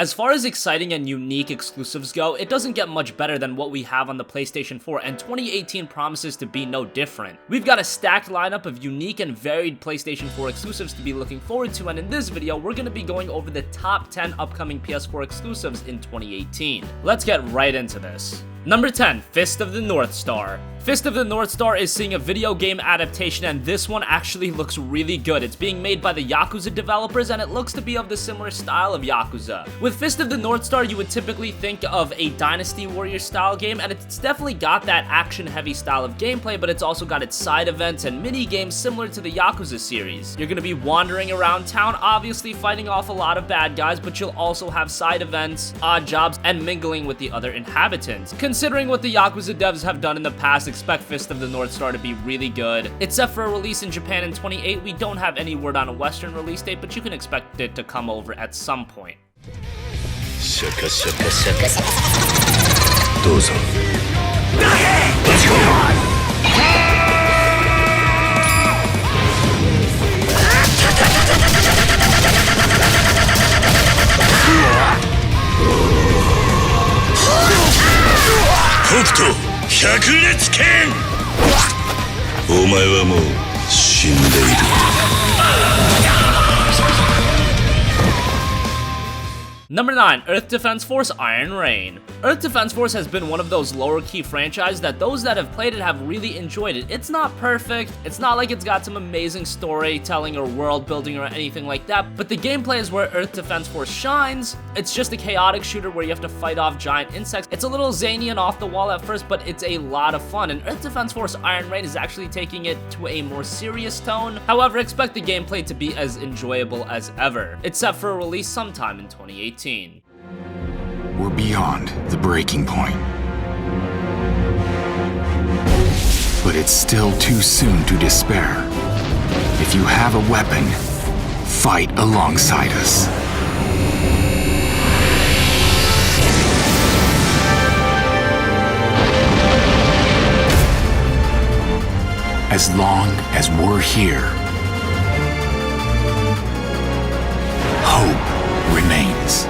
As far as exciting and unique exclusives go, it doesn't get much better than what we have on the PlayStation 4, and 2018 promises to be no different. We've got a stacked lineup of unique and varied PlayStation 4 exclusives to be looking forward to, and in this video, we're going to be going over the top 10 upcoming PS4 exclusives in 2018. Let's get right into this. Number 10, Fist of the North Star. Fist of the North Star is seeing a video game adaptation, and this one actually looks really good. It's being made by the Yakuza developers, and it looks to be of the similar style of Yakuza. With Fist of the North Star, you would typically think of a Dynasty Warriors style game, and it's definitely got that action-heavy style of gameplay, but it's also got its side events and mini-games similar to the Yakuza series. You're gonna be wandering around town, obviously fighting off a lot of bad guys, but you'll also have side events, odd jobs, and mingling with the other inhabitants. Considering what the Yakuza devs have done in the past, expect Fist of the North Star to be really good. It's set for a release in Japan in 2028. We don't have any word on a Western release date, but you can expect it to come over at some point. Let's go! 北斗百裂拳。お前はもう死んでいる。Number 9, Earth Defense Force Iron Rain. Earth Defense Force has been one of those lower-key franchises that those that have played it have really enjoyed it. It's not perfect, it's not like it's got some amazing storytelling or world building or anything like that, but the gameplay is where Earth Defense Force shines. It's just a chaotic shooter where you have to fight off giant insects. It's a little zany and off the wall at first, but it's a lot of fun, and Earth Defense Force Iron Rain is actually taking it to a more serious tone. However, expect the gameplay to be as enjoyable as ever. It's set for a release sometime in 2018. We're beyond the breaking point. But it's still too soon to despair. If you have a weapon, fight alongside us. As long as we're here, hope remains.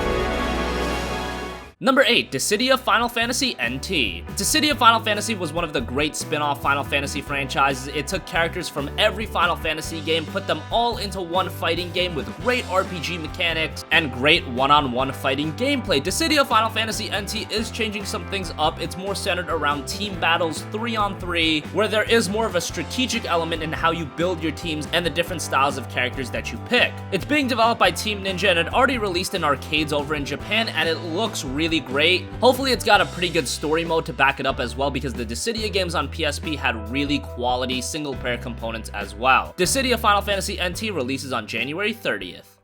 Number 8, Dissidia Final Fantasy NT. Dissidia Final Fantasy was one of the great spin-off Final Fantasy franchises. It took characters from every Final Fantasy game, put them all into one fighting game with great RPG mechanics and great one-on-one fighting gameplay. Dissidia Final Fantasy NT is changing some things up. It's more centered around team battles 3-on-3, where there is more of a strategic element in how you build your teams and the different styles of characters that you pick. It's being developed by Team Ninja and it already released in arcades over in Japan, and it looks really great. Hopefully it's got a pretty good story mode to back it up as well, because the Dissidia games on PSP had really quality single player components as well. Dissidia Final Fantasy NT releases on January 30th.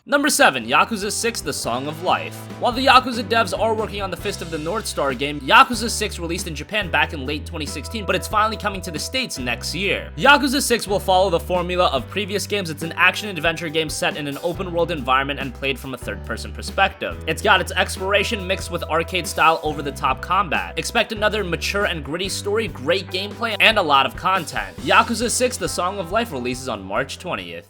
Number 7, Yakuza 6 The Song of Life. While the Yakuza devs are working on the Fist of the North Star game, Yakuza 6 released in Japan back in late 2016, but it's finally coming to the States next year. Yakuza 6 will follow the formula of previous games. It's an action-adventure game set in an open-world environment and played from a third-person perspective. It's got its exploration mixed with arcade-style over-the-top combat. Expect another mature and gritty story, great gameplay, and a lot of content. Yakuza 6 The Song of Life releases on March 20th.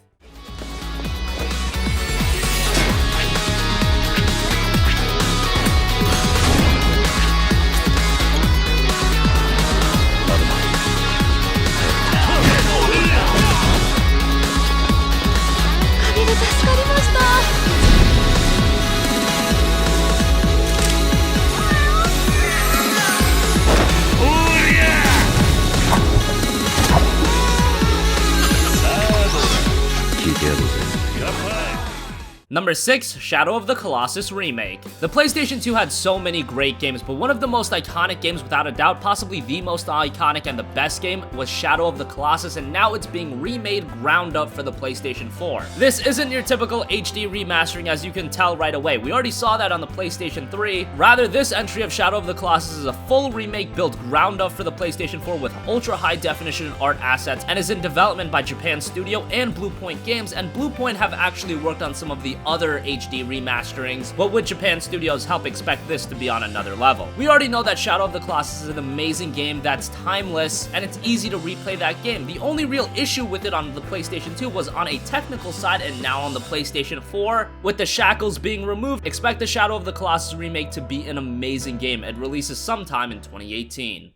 Number 6, Shadow of the Colossus Remake. The PlayStation 2 had so many great games, but one of the most iconic games without a doubt, possibly the most iconic and the best game, was Shadow of the Colossus, and now it's being remade ground up for the PlayStation 4. This isn't your typical HD remastering, as you can tell right away. We already saw that on the PlayStation 3. Rather, this entry of Shadow of the Colossus is a full remake built ground up for the PlayStation 4 with ultra high definition art assets, and is in development by Japan Studio and Bluepoint Games, and Bluepoint have actually worked on some of the other HD remasterings, but with Japan Studios' help, expect this to be on another level. We already know that Shadow of the Colossus is an amazing game that's timeless, and it's easy to replay that game. The only real issue with it on the PlayStation 2 was on a technical side, and now on the PlayStation 4, with the shackles being removed, expect the Shadow of the Colossus remake to be an amazing game. It releases sometime in 2018.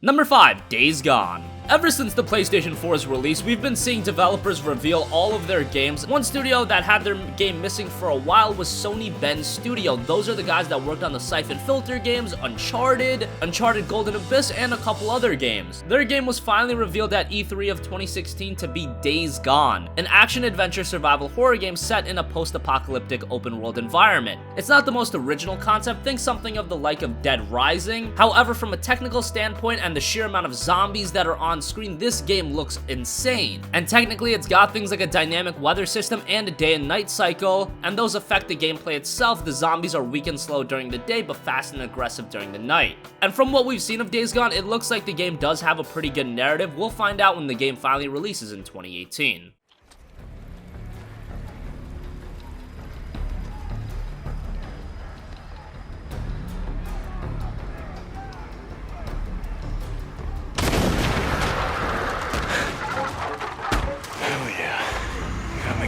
Number 5, Days Gone. Ever since the PlayStation 4's release, we've been seeing developers reveal all of their games. One studio that had their game missing for a while was Sony Bend Studio. Those are the guys that worked on the Siphon Filter games, Uncharted Golden Abyss, and a couple other games. Their game was finally revealed at E3 of 2016 to be Days Gone, an action-adventure survival horror game set in a post-apocalyptic open-world environment. It's not the most original concept, think something of the like of Dead Rising. However, from a technical standpoint and the sheer amount of zombies that are on screen, this game looks insane. And technically, it's got things like a dynamic weather system and a day and night cycle, and those affect the gameplay itself. The zombies are weak and slow during the day, but fast and aggressive during the night. And from what we've seen of Days Gone, it looks like the game does have a pretty good narrative. We'll find out when the game finally releases in 2018.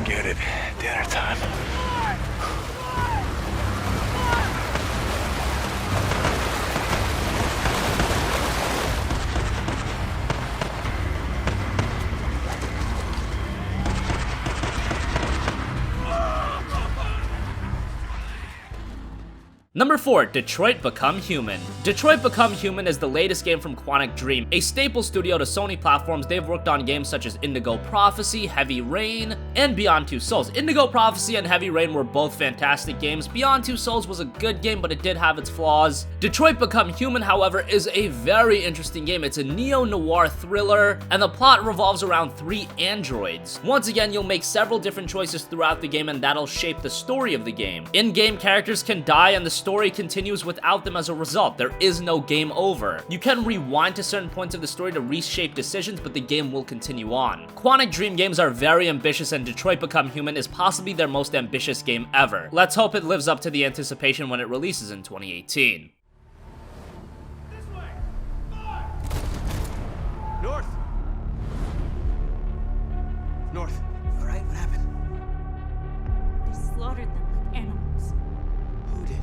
Get it. Dinner time. Number 4, Detroit Become Human. Detroit Become Human is the latest game from Quantic Dream, a staple studio to Sony platforms. They've worked on games such as Indigo Prophecy, Heavy Rain, and Beyond Two Souls. Indigo Prophecy and Heavy Rain were both fantastic games. Beyond Two Souls was a good game, but it did have its flaws. Detroit Become Human, however, is a very interesting game. It's a neo-noir thriller, and the plot revolves around 3 androids. Once again, you'll make several different choices throughout the game, and that'll shape the story of the game. In-game characters can die, and the story continues without them as a result. There is no game over. You can rewind to certain points of the story to reshape decisions, but the game will continue on. Quantic Dream games are very ambitious, and Detroit Become Human is possibly their most ambitious game ever. Let's hope it lives up to the anticipation when it releases in 2018. This way! North! North. All right, what happened? They slaughtered them like animals. Who did?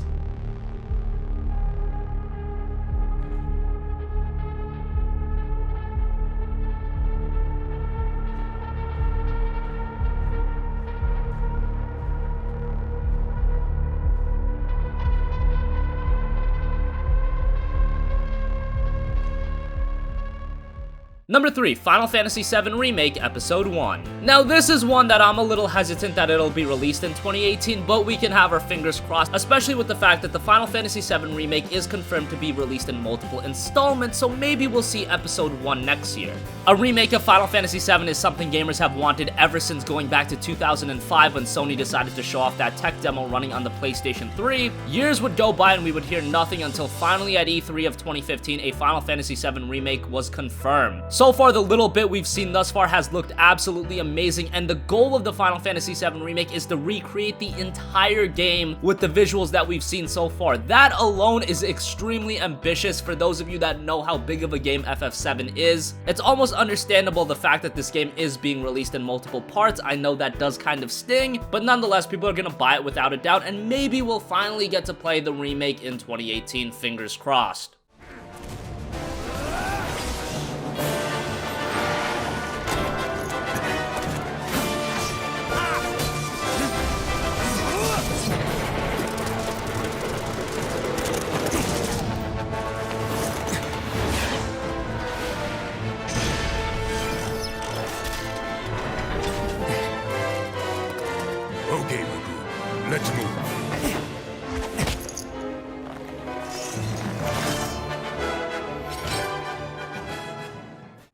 Number 3, Final Fantasy VII Remake Episode 1. Now this is one that I'm a little hesitant that it'll be released in 2018, but we can have our fingers crossed, especially with the fact that the Final Fantasy VII Remake is confirmed to be released in multiple installments, so maybe we'll see Episode 1 next year. A remake of Final Fantasy VII is something gamers have wanted ever since going back to 2005 when Sony decided to show off that tech demo running on the PlayStation 3. Years would go by and we would hear nothing until finally at E3 of 2015 a Final Fantasy VII Remake was confirmed. So far, the little bit we've seen thus far has looked absolutely amazing, and the goal of the Final Fantasy VII Remake is to recreate the entire game with the visuals that we've seen so far. That alone is extremely ambitious for those of you that know how big of a game FF7 is. It's almost understandable the fact that this game is being released in multiple parts. I know that does kind of sting, but nonetheless, people are gonna buy it without a doubt, and maybe we'll finally get to play the remake in 2018, fingers crossed. Okay, Riku. Let's move.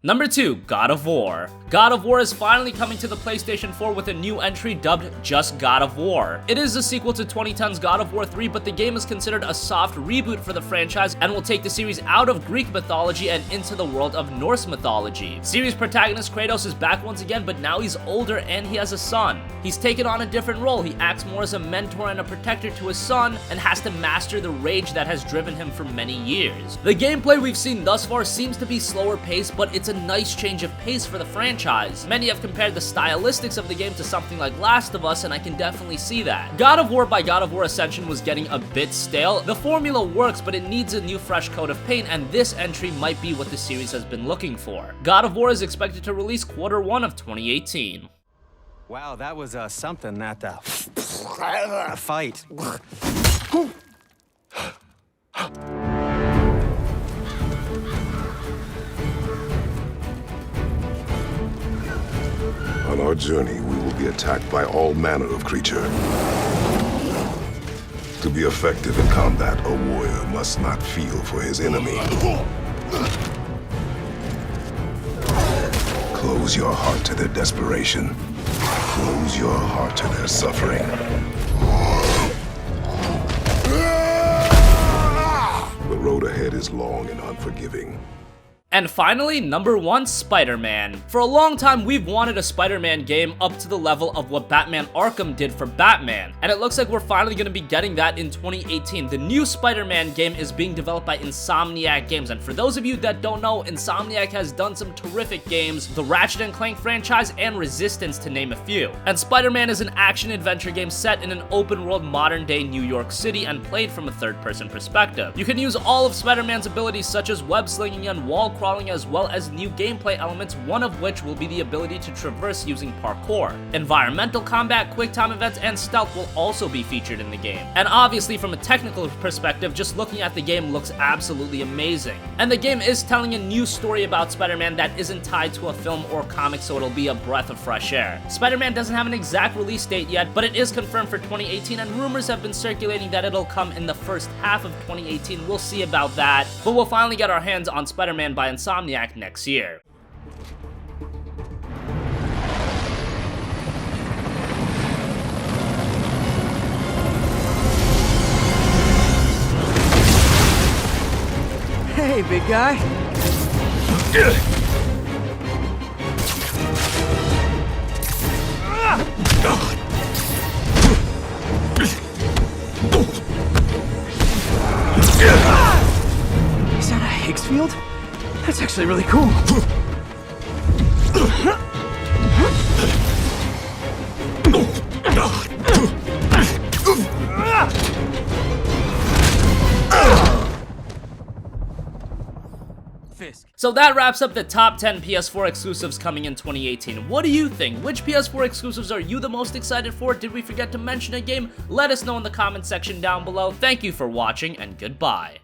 Number 2, God of War. God of War is finally coming to the PlayStation 4 with a new entry dubbed just God of War. It is a sequel to 2010's God of War 3, but the game is considered a soft reboot for the franchise and will take the series out of Greek mythology and into the world of Norse mythology. Series protagonist Kratos is back once again, but now he's older and he has a son. He's taken on a different role. He acts more as a mentor and a protector to his son and has to master the rage that has driven him for many years. The gameplay we've seen thus far seems to be slower paced, but it's a nice change of pace for the franchise. Many have compared the stylistics of the game to something like Last of Us, and I can definitely see that. God of War by God of War Ascension was getting a bit stale. The formula works, but it needs a new fresh coat of paint, and this entry might be what the series has been looking for. God of War is expected to release Q1 of 2018. Wow, that was something, that fight. On our journey, we will be attacked by all manner of creature. To be effective in combat, a warrior must not feel for his enemy. Close your heart to their desperation. Close your heart to their suffering. The road ahead is long and unforgiving. And finally, number 1, Spider-Man. For a long time, we've wanted a Spider-Man game up to the level of what Batman Arkham did for Batman, and it looks like we're finally going to be getting that in 2018. The new Spider-Man game is being developed by Insomniac Games, and for those of you that don't know, Insomniac has done some terrific games, the Ratchet & Clank franchise and Resistance to name a few. And Spider-Man is an action-adventure game set in an open-world modern-day New York City and played from a third-person perspective. You can use all of Spider-Man's abilities such as web-slinging and wall crawling, as well as new gameplay elements, one of which will be the ability to traverse using parkour. Environmental combat, quick time events, and stealth will also be featured in the game. And obviously from a technical perspective, just looking at the game looks absolutely amazing. And the game is telling a new story about Spider-Man that isn't tied to a film or comic, so it'll be a breath of fresh air. Spider-Man doesn't have an exact release date yet, but it is confirmed for 2018, and rumors have been circulating that it'll come in the first half of 2018. We'll see about that, but we'll finally get our hands on Spider-Man by Insomniac next year. Hey, big guy. Is that a Higgs field? That's actually really cool. Fisk. So that wraps up the top 10 PS4 exclusives coming in 2018. What do you think? Which PS4 exclusives are you the most excited for? Did we forget to mention a game? Let us know in the comment section down below. Thank you for watching, and goodbye.